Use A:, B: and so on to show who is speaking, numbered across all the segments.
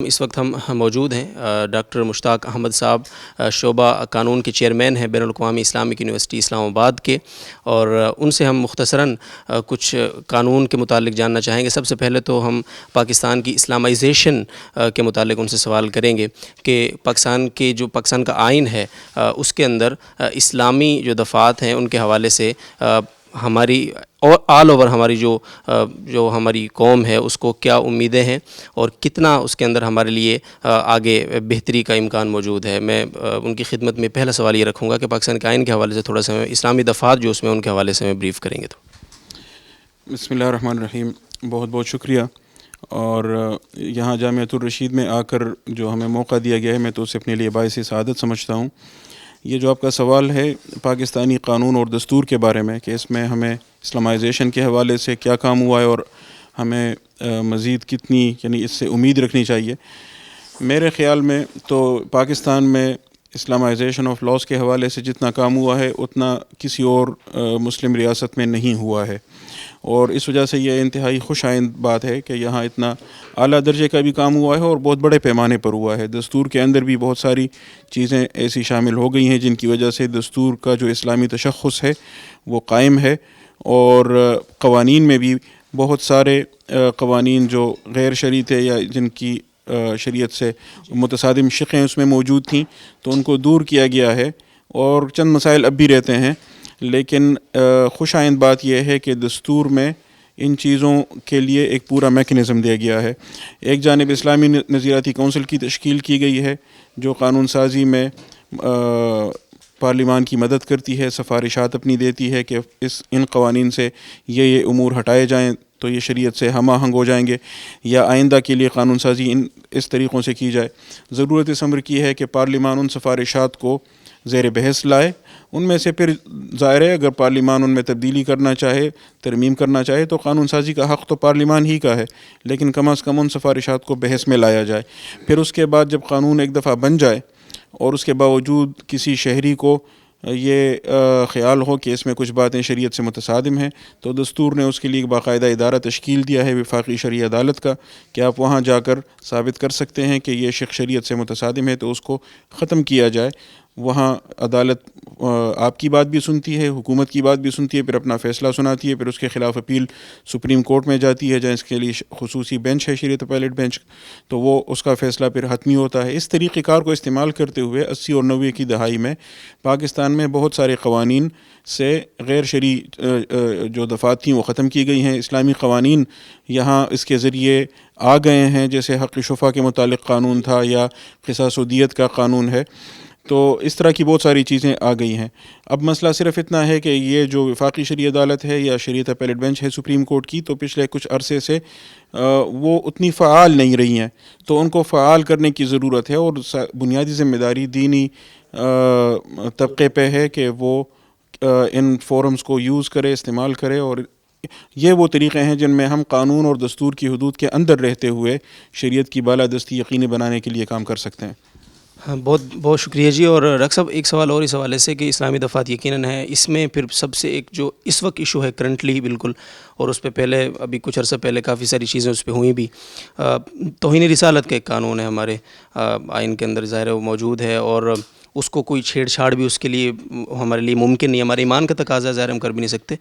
A: اس وقت ہم موجود ہیں ڈاکٹر مشتاق احمد صاحب شعبہ قانون کے چیئرمین ہیں بین الاقوامی اسلامک یونیورسٹی اسلام آباد کے، اور ان سے ہم مختصراً کچھ قانون کے متعلق جاننا چاہیں گے۔ سب سے پہلے تو ہم پاکستان کی اسلامائزیشن کے متعلق ان سے سوال کریں گے کہ پاکستان کا آئین ہے اس کے اندر اسلامی جو دفعات ہیں ان کے حوالے سے ہماری اور آل اوور ہماری جو ہماری قوم ہے اس کو کیا امیدیں ہیں اور کتنا اس کے اندر ہمارے لیے آگے بہتری کا امکان موجود ہے۔ میں ان کی خدمت میں پہلا سوال یہ رکھوں گا کہ پاکستان کے آئین کے حوالے سے تھوڑا سا اسلامی دفعات جو اس میں ان کے حوالے سے میں بریف کریں گے تو۔
B: بسم اللہ الرحمن الرحیم، بہت بہت شکریہ۔ اور یہاں جامعۃ الرشید میں آ کر جو ہمیں موقع دیا گیا ہے میں تو اسے اپنے لیے باعث سعادت سمجھتا ہوں۔ یہ جو آپ کا سوال ہے پاکستانی قانون اور دستور کے بارے میں کہ اس میں ہمیں اسلامائزیشن کے حوالے سے کیا کام ہوا ہے اور ہمیں مزید کتنی یعنی اس سے امید رکھنی چاہیے، میرے خیال میں تو پاکستان میں اسلامائزیشن آف لاس کے حوالے سے جتنا کام ہوا ہے اتنا کسی اور مسلم ریاست میں نہیں ہوا ہے، اور اس وجہ سے یہ انتہائی خوش آئند بات ہے کہ یہاں اتنا اعلیٰ درجے کا بھی کام ہوا ہے اور بہت بڑے پیمانے پر ہوا ہے۔ دستور کے اندر بھی بہت ساری چیزیں ایسی شامل ہو گئی ہیں جن کی وجہ سے دستور کا جو اسلامی تشخص ہے وہ قائم ہے، اور قوانین میں بھی بہت سارے قوانین جو غیر شرعی تھے یا جن کی شریعت سے متصادم شقیں اس میں موجود تھیں تو ان کو دور کیا گیا ہے، اور چند مسائل اب بھی رہتے ہیں، لیکن خوش آئند بات یہ ہے کہ دستور میں ان چیزوں کے لیے ایک پورا میکنزم دیا گیا ہے۔ ایک جانب اسلامی نظریاتی کونسل کی تشکیل کی گئی ہے جو قانون سازی میں پارلیمان کی مدد کرتی ہے، سفارشات اپنی دیتی ہے کہ ان قوانین سے یہ امور ہٹائے جائیں تو یہ شریعت سے ہم آہنگ ہو جائیں گے، یا آئندہ کے لیے قانون سازی اس طریقوں سے کی جائے۔ ضرورت اس امر کی ہے کہ پارلیمان ان سفارشات کو زیر بحث لائے، ان میں سے پھر ظاہر ہے اگر پارلیمان ان میں تبدیلی کرنا چاہے، ترمیم کرنا چاہے تو قانون سازی کا حق تو پارلیمان ہی کا ہے، لیکن کم از کم ان سفارشات کو بحث میں لایا جائے۔ پھر اس کے بعد جب قانون ایک دفعہ بن جائے اور اس کے باوجود کسی شہری کو یہ خیال ہو کہ اس میں کچھ باتیں شریعت سے متصادم ہیں تو دستور نے اس کے لیے ایک باقاعدہ ادارہ تشکیل دیا ہے وفاقی شرعی عدالت کا کہ آپ وہاں جا کر ثابت کر سکتے ہیں کہ یہ شق شریعت سے متصادم ہے تو اس کو ختم کیا جائے۔ وہاں عدالت آپ کی بات بھی سنتی ہے، حکومت کی بات بھی سنتی ہے، پھر اپنا فیصلہ سناتی ہے، پھر اس کے خلاف اپیل سپریم کورٹ میں جاتی ہے جہاں اس کے لیے خصوصی بینچ ہے، شریعت اپیلیٹ بینچ، تو وہ اس کا فیصلہ پھر حتمی ہوتا ہے۔ اس طریقہ کار کو استعمال کرتے ہوئے 80 اور 90 کی دہائی میں پاکستان میں بہت سارے قوانین سے غیر شرعی جو دفعات تھیں وہ ختم کی گئی ہیں، اسلامی قوانین یہاں اس کے ذریعے آ گئے ہیں، جیسے حق شفا کے متعلق قانون تھا یا قصاص و دیت کا قانون ہے، تو اس طرح کی بہت ساری چیزیں آ گئی ہیں۔ اب مسئلہ صرف اتنا ہے کہ یہ جو وفاقی شرعی عدالت ہے یا شریعت اپیلیٹ بینچ ہے سپریم کورٹ کی، تو پچھلے کچھ عرصے سے وہ اتنی فعال نہیں رہی ہیں، تو ان کو فعال کرنے کی ضرورت ہے، اور بنیادی ذمہ داری دینی طبقے پہ ہے کہ وہ ان فورمز کو یوز کرے، استعمال کرے، اور یہ وہ طریقے ہیں جن میں ہم قانون اور دستور کی حدود کے اندر رہتے ہوئے شریعت کی بالادستی یقینی بنانے کے لیے کام کر سکتے ہیں۔
A: ہاں، بہت بہت شکریہ جی۔ اور ڈاکٹر صاحب ایک سوال اور اس حوالے سے کہ اسلامی دفعات یقیناً ہے، اس میں پھر سب سے ایک جو اس وقت ایشو ہے کرنٹلی بالکل، اور اس پہ پہلے ابھی کچھ عرصہ پہلے کافی ساری چیزیں اس پہ ہوئیں بھی، توہین رسالت کا ایک قانون ہے ہمارے آئین کے اندر، ظاہر ہے وہ موجود ہے، اور اس کو کوئی چھیڑ چھاڑ بھی اس کے لیے ہمارے لیے ممکن نہیں، ہمارے ایمان کا تقاضا ظاہر ہم کر بھی نہیں سکتے،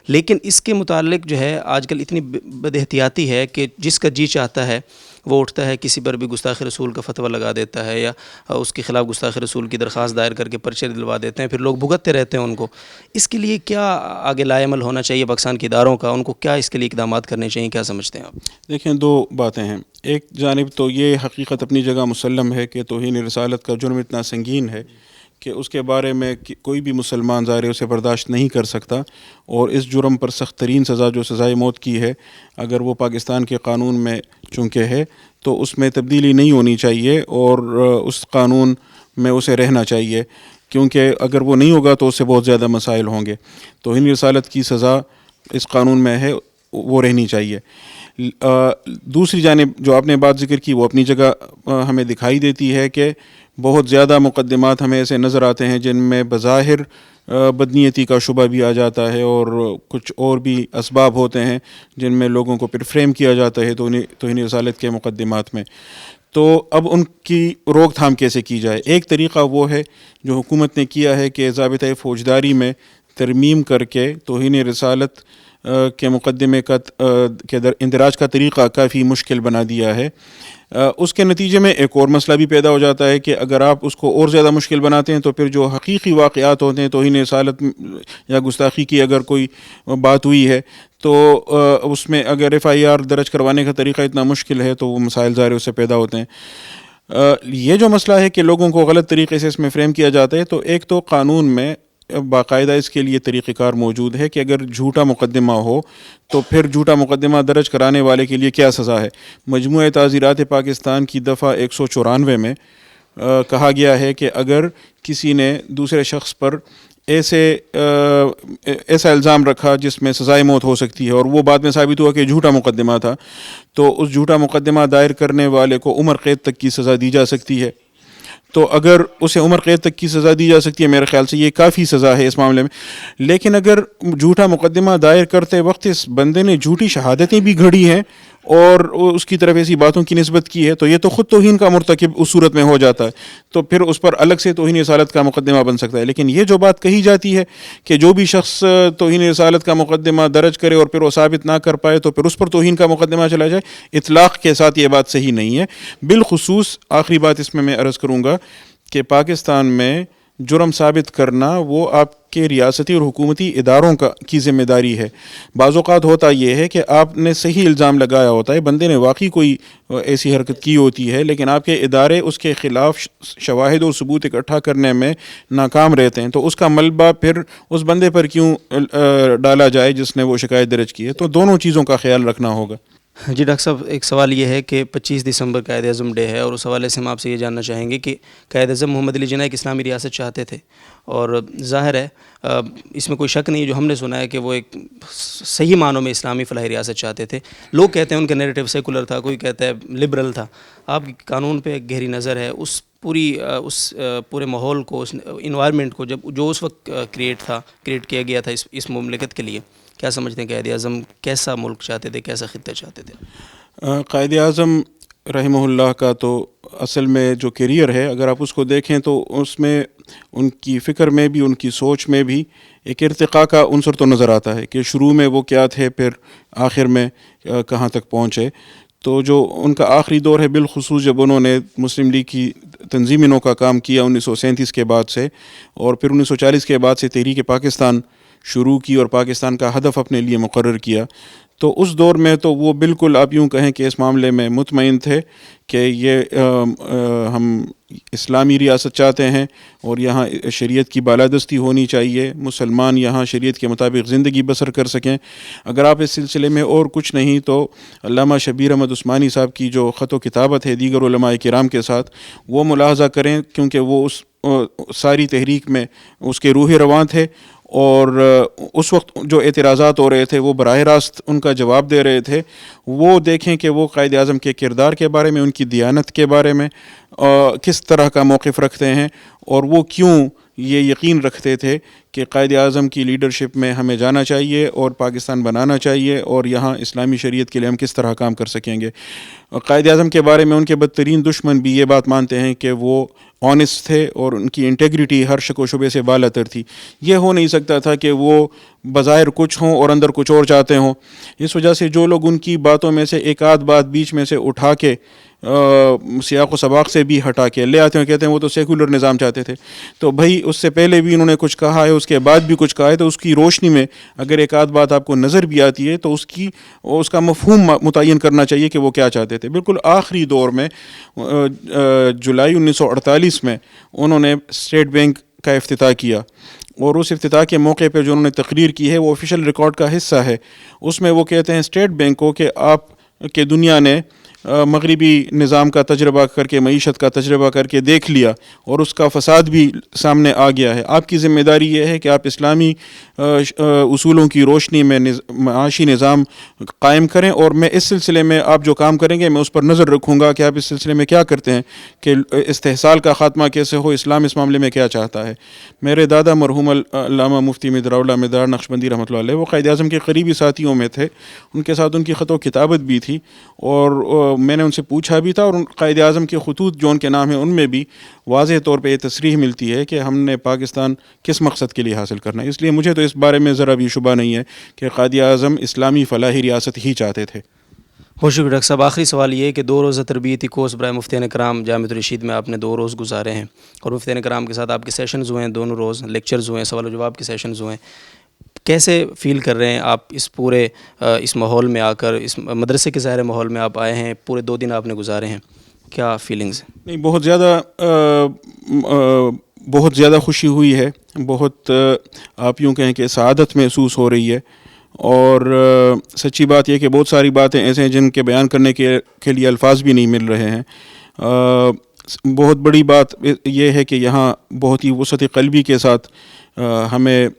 A: لیکن اس کے متعلق جو ہے آج کل اتنی بد احتیاطی ہے کہ جس کا جی چاہتا ہے وہ اٹھتا ہے، کسی پر بھی گستاخ رسول کا فتویٰ لگا دیتا ہے یا اس کے خلاف گستاخ رسول کی درخواست دائر کر کے پرچے دلوا دیتے ہیں، پھر لوگ بھگتتے رہتے ہیں ان کو۔ اس کے لیے کیا آگے لائے عمل ہونا چاہیے پاکستان کے اداروں کا، ان کو کیا اس کے لیے اقدامات کرنے چاہیے، کیا سمجھتے ہیں آپ؟
B: دیکھیں، دو باتیں ہیں۔ ایک جانب تو یہ حقیقت اپنی جگہ مسلم ہے کہ توہین رسالت کا جرم اتنا سنگین ہے کہ اس کے بارے میں کوئی بھی مسلمان ظاہر اسے برداشت نہیں کر سکتا، اور اس جرم پر سخت ترین سزا جو سزائے موت کی ہے، اگر وہ پاکستان کے قانون میں چونکہ ہے تو اس میں تبدیلی نہیں ہونی چاہیے، اور اس قانون میں اسے رہنا چاہیے، کیونکہ اگر وہ نہیں ہوگا تو اس سے بہت زیادہ مسائل ہوں گے۔ توہین رسالت کی سزا اس قانون میں ہے، وہ رہنی چاہیے۔ دوسری جانب جو آپ نے بات ذکر کی وہ اپنی جگہ ہمیں دکھائی دیتی ہے کہ بہت زیادہ مقدمات ہمیں ایسے نظر آتے ہیں جن میں بظاہر بدنیتی کا شبہ بھی آ جاتا ہے، اور کچھ اور بھی اسباب ہوتے ہیں جن میں لوگوں کو پھر فریم کیا جاتا ہے توہین رسالت کے مقدمات میں۔ تو اب ان کی روک تھام کیسے کی جائے؟ ایک طریقہ وہ ہے جو حکومت نے کیا ہے کہ ضابطۂ فوجداری میں ترمیم کر کے توہین رسالت کے مقدمے کا اندراج کا طریقہ کافی مشکل بنا دیا ہے۔ اس کے نتیجے میں ایک اور مسئلہ بھی پیدا ہو جاتا ہے کہ اگر آپ اس کو اور زیادہ مشکل بناتے ہیں تو پھر جو حقیقی واقعات ہوتے ہیں توہین رسالت یا گستاخی کی اگر کوئی بات ہوئی ہے تو اس میں اگر FIR درج کروانے کا طریقہ اتنا مشکل ہے تو وہ مسائل ظاہر اس سے پیدا ہوتے ہیں۔ یہ جو مسئلہ ہے کہ لوگوں کو غلط طریقے سے اس میں فریم کیا جاتا ہے، تو ایک تو قانون میں باقاعدہ اس کے لیے طریقہ کار موجود ہے کہ اگر جھوٹا مقدمہ ہو تو پھر جھوٹا مقدمہ درج کرانے والے کے لیے کیا سزا ہے۔ مجموعہ تعزیرات پاکستان کی دفعہ 194 میں کہا گیا ہے کہ اگر کسی نے دوسرے شخص پر ایسا الزام رکھا جس میں سزائے موت ہو سکتی ہے اور وہ بعد میں ثابت ہوا کہ جھوٹا مقدمہ تھا، تو اس جھوٹا مقدمہ دائر کرنے والے کو عمر قید تک کی سزا دی جا سکتی ہے۔ تو اگر اسے عمر قید تک کی سزا دی جا سکتی ہے، میرے خیال سے یہ کافی سزا ہے اس معاملے میں۔ لیکن اگر جھوٹا مقدمہ دائر کرتے وقت اس بندے نے جھوٹی شہادتیں بھی گھڑی ہیں اور اس کی طرف ایسی باتوں کی نسبت کی ہے، تو یہ تو خود توہین کا مرتکب اس صورت میں ہو جاتا ہے، تو پھر اس پر الگ سے توہین رسالت کا مقدمہ بن سکتا ہے۔ لیکن یہ جو بات کہی جاتی ہے کہ جو بھی شخص توہین رسالت کا مقدمہ درج کرے اور پھر وہ ثابت نہ کر پائے تو پھر اس پر توہین کا مقدمہ چلا جائے، اطلاق کے ساتھ یہ بات صحیح نہیں ہے۔ بالخصوص آخری بات اس میں عرض کروں گا کہ پاکستان میں جرم ثابت کرنا وہ آپ کے ریاستی اور حکومتی اداروں کی ذمہ داری ہے۔ بعض اوقات ہوتا یہ ہے کہ آپ نے صحیح الزام لگایا ہوتا ہے، بندے نے واقعی کوئی ایسی حرکت کی ہوتی ہے، لیکن آپ کے ادارے اس کے خلاف شواہد اور ثبوت اکٹھا کرنے میں ناکام رہتے ہیں، تو اس کا ملبہ پھر اس بندے پر کیوں ڈالا جائے جس نے وہ شکایت درج کی ہے؟ تو دونوں چیزوں کا خیال رکھنا ہوگا۔
A: جی ڈاکٹر صاحب، ایک سوال یہ ہے کہ 25 دسمبر قائد اعظم ڈے ہے، اور اس حوالے سے ہم آپ سے یہ جاننا چاہیں گے کہ قائد اعظم محمد علی جناح ایک اسلامی ریاست چاہتے تھے، اور ظاہر ہے اس میں کوئی شک نہیں، جو ہم نے سنا ہے کہ وہ ایک صحیح معنوں میں اسلامی فلاحی ریاست چاہتے تھے۔ لوگ کہتے ہیں ان کا نیریٹو سیکولر تھا، کوئی کہتا ہے لبرل تھا۔ آپ کی قانون پہ ایک گہری نظر ہے، اس پورے ماحول کو، اس انوائرمنٹ کو جو اس وقت کریٹ کیا گیا تھا اس مملکت کے لیے، کیا سمجھتے ہیں قائد اعظم کیسا ملک چاہتے تھے، کیسا خطہ چاہتے تھے؟
B: قائد اعظم رحمہ اللہ کا تو اصل میں جو کیریئر ہے، اگر آپ اس کو دیکھیں تو اس میں ان کی فکر میں بھی، ان کی سوچ میں بھی ایک ارتقاء کا عنصر تو نظر آتا ہے کہ شروع میں وہ کیا تھے، پھر آخر میں کہاں تک پہنچے۔ تو جو ان کا آخری دور ہے، بالخصوص جب انہوں نے مسلم لیگ کی تنظیموں کا کام کیا 1937 کے بعد سے، اور پھر 1940 کے بعد سے تحریک پاکستان شروع کی اور پاکستان کا ہدف اپنے لیے مقرر کیا، تو اس دور میں تو وہ بالکل آپ یوں کہیں کہ اس معاملے میں مطمئن تھے کہ یہ ہم اسلامی ریاست چاہتے ہیں اور یہاں شریعت کی بالادستی ہونی چاہیے، مسلمان یہاں شریعت کے مطابق زندگی بسر کر سکیں۔ اگر آپ اس سلسلے میں اور کچھ نہیں تو علامہ شبیر احمد عثمانی صاحب کی جو خط و کتابت ہے دیگر علماء کرام کے ساتھ، وہ ملاحظہ کریں، کیونکہ وہ اس ساری تحریک میں اس کے روح رواں تھے، اور اس وقت جو اعتراضات ہو رہے تھے وہ براہ راست ان کا جواب دے رہے تھے۔ وہ دیکھیں کہ وہ قائد اعظم کے کردار کے بارے میں، ان کی دیانت کے بارے میں کس طرح کا موقف رکھتے ہیں، اور وہ کیوں یہ یقین رکھتے تھے کہ قائد اعظم کی لیڈرشپ میں ہمیں جانا چاہیے اور پاکستان بنانا چاہیے، اور یہاں اسلامی شریعت کے لیے ہم کس طرح کام کر سکیں گے۔ قائد اعظم کے بارے میں ان کے بدترین دشمن بھی یہ بات مانتے ہیں کہ وہ آنیسٹ تھے اور ان کی انٹیگریٹی ہر شک و شبے سے بالا تر تھی۔ یہ ہو نہیں سکتا تھا کہ وہ بظاہر کچھ ہوں اور اندر کچھ اور چاہتے ہوں۔ اس وجہ سے جو لوگ ان کی باتوں میں سے ایک آدھ بات بیچ میں سے اٹھا کے سیاق و سباق سے بھی ہٹا کے لے آتے ہیں، کہتے ہیں وہ تو سیکولر نظام چاہتے تھے، تو بھائی اس سے پہلے بھی انہوں نے کچھ کہا ہے، اس کے بعد بھی کچھ کہا ہے، تو اس کی روشنی میں اگر ایک آدھ بات آپ کو نظر بھی آتی ہے تو اس کا مفہوم متعین کرنا چاہیے کہ وہ کیا چاہتے تھے۔ بالکل آخری دور میں جولائی 1948 میں انہوں نے اسٹیٹ بینک کا افتتاح کیا، اور اس افتتاح کے موقع پہ جو انہوں نے تقریر کی ہے وہ آفیشیل ریکارڈ کا حصہ ہے۔ اس میں وہ کہتے ہیں اسٹیٹ بینک کو کہ آپ کے دنیا نے مغربی نظام کا تجربہ کر کے، معیشت کا تجربہ کر کے دیکھ لیا اور اس کا فساد بھی سامنے آ گیا ہے۔ آپ کی ذمہ داری یہ ہے کہ آپ اسلامی اصولوں کی روشنی میں معاشی نظام قائم کریں، اور میں اس سلسلے میں آپ جو کام کریں گے میں اس پر نظر رکھوں گا کہ آپ اس سلسلے میں کیا کرتے ہیں، کہ استحصال کا خاتمہ کیسے ہو، اسلام اس معاملے میں کیا چاہتا ہے۔ میرے دادا مرحوم علامہ مفتی مدراؤلہ مدار نقشبندی رحمۃ اللہ علیہ وہ قائد اعظم کے قریبی ساتھیوں میں تھے، ان کے ساتھ ان کی خط و کتابت بھی تھی، اور میں نے ان سے پوچھا بھی تھا، اور قائد اعظم کے خطوط جو ان کے نام ہیں ان میں بھی واضح طور پہ یہ تصریح ملتی ہے کہ ہم نے پاکستان کس مقصد کے لیے حاصل کرنا ہے. اس لیے مجھے تو اس بارے میں ذرا بھی شبہ نہیں ہے کہ قائد اعظم اسلامی فلاحی ریاست ہی چاہتے تھے.
A: بہت شکریہ ڈاکٹر صاحب. آخری سوال یہ ہے کہ 2 روزہ تربیتی کورس برائے مفتیان کرام جامعۃ الرشید میں آپ نے 2 روز گزارے ہیں، اور مفتیان کرام کے ساتھ آپ کے سیشنز ہوئے ہیں، دونوں روز لیکچرز ہوئے ہیں، سوال و جواب کے سیشنز ہوئے ہیں. کیسے فیل کر رہے ہیں آپ اس پورے اس ماحول میں آ کر، اس مدرسے کے ظاہر ماحول میں آپ آئے ہیں، پورے 2 دن آپ نے گزارے ہیں، کیا فیلنگز ہیں؟
B: نہیں، بہت زیادہ خوشی ہوئی ہے، بہت آپ یوں کہیں کہ سعادت محسوس ہو رہی ہے. اور سچی بات یہ کہ بہت ساری باتیں ایسے ہیں جن کے بیان کرنے کے لیے الفاظ بھی نہیں مل رہے ہیں. بہت بڑی بات یہ ہے کہ یہاں بہت ہی وسعت قلبی کے ساتھ ہمیں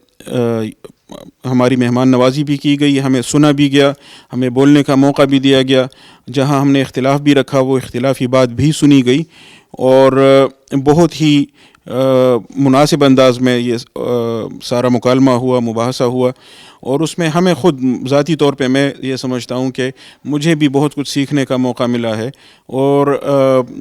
B: ہماری مہمان نوازی بھی کی گئی، ہمیں سنا بھی گیا، ہمیں بولنے کا موقع بھی دیا گیا. جہاں ہم نے اختلاف بھی رکھا وہ اختلافی بات بھی سنی گئی، اور بہت ہی مناسب انداز میں یہ سارا مکالمہ ہوا، مباحثہ ہوا. اور اس میں ہمیں خود ذاتی طور پہ میں یہ سمجھتا ہوں کہ مجھے بھی بہت کچھ سیکھنے کا موقع ملا ہے، اور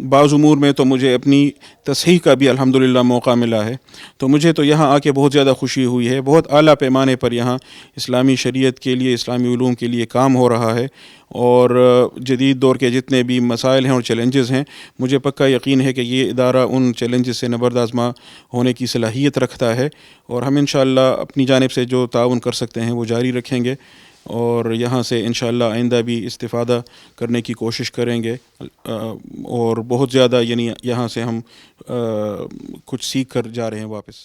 B: بعض امور میں تو مجھے اپنی تصحیح کا بھی الحمدللہ موقع ملا ہے. تو مجھے تو یہاں آ کے بہت زیادہ خوشی ہوئی ہے. بہت اعلیٰ پیمانے پر یہاں اسلامی شریعت کے لیے، اسلامی علوم کے لیے کام ہو رہا ہے، اور جدید دور کے جتنے بھی مسائل ہیں اور چیلنجز ہیں، مجھے پکا یقین ہے کہ یہ ادارہ ان چیلنجز سے نبرد آزما ہونے کی صلاحیت رکھتا ہے. اور ہم انشاءاللہ اپنی جانب سے جو تعاون کر سکتے ہیں وہ جاری رکھیں گے، اور یہاں سے انشاءاللہ آئندہ بھی استفادہ کرنے کی کوشش کریں گے. اور بہت زیادہ یہاں سے ہم کچھ سیکھ کر جا رہے ہیں واپس.